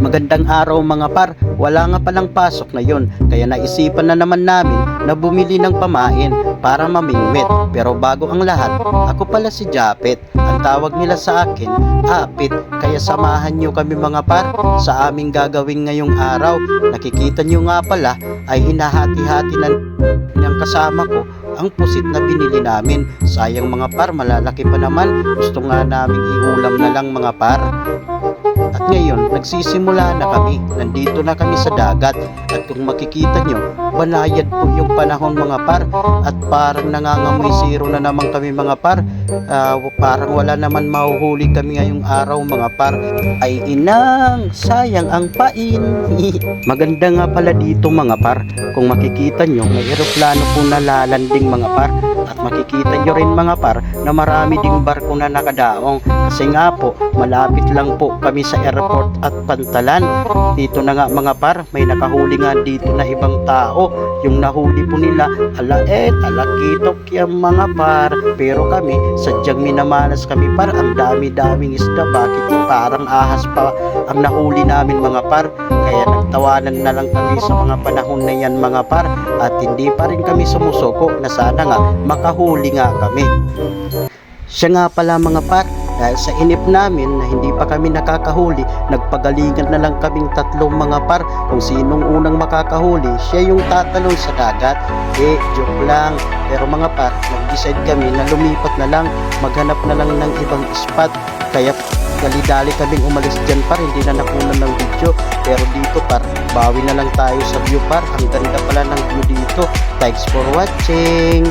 Magandang araw mga par, wala nga palang pasok ngayon kaya naisipan na naman namin na bumili ng pamain para mamingwit. Pero bago ang lahat, ako pala si Japet. Ang tawag nila sa akin, Apit. Kaya samahan nyo kami mga par sa aming gagawin ngayong araw. Nakikita nyo nga pala ay hinahati-hati na ng kasama ko ang pusit na binili namin. Sayang mga par, malalaki pa naman. Gusto nga naming iulam na lang mga par. At ngayon, nagsisimula na kami. Nandito na kami sa dagat. At kung makikita nyo, banayad po yung panahon mga par. At parang nangangamoy zero na naman kami mga par. Parang wala naman mahuhuli kami ngayong araw mga par. Ay inang, sayang ang pain. Maganda nga pala dito mga par. Kung makikita nyo, may eroplano po na lalanding mga par. At makikita nyo rin mga par na marami ding barko na nakadaong. Kasi nga po, malapit lang po kami sa airport at Pantalan. Dito na nga mga par, may nakahuli nga dito na ibang tao. Yung nahuli po nila, talakitok yung mga par. Pero kami, sadyang minamalas kami par. Ang dami-daming isda, bakit parang ahas pa ang nahuli namin mga par. Kaya nagtawanan na lang kami sa mga panahon na yan mga par. At hindi pa rin kami sumusuko na sana nga makahuli nga kami. Siya nga pala mga par, dahil sa inip namin na hindi pa kami nakakahuli, nagpagalingan na lang kaming tatlong mga par kung sinong unang makakahuli, siya yung tatalon sa dagat. Joke lang. Pero mga par, nag-decide kami na lumipat na lang, maghanap na lang ng ibang spot. Kaya dali-dali kaming umalis dyan par, hindi na nakunan ng video. Pero dito par, bawi na lang tayo sa view par. Ang ganda pala ng view dito. Thanks for watching.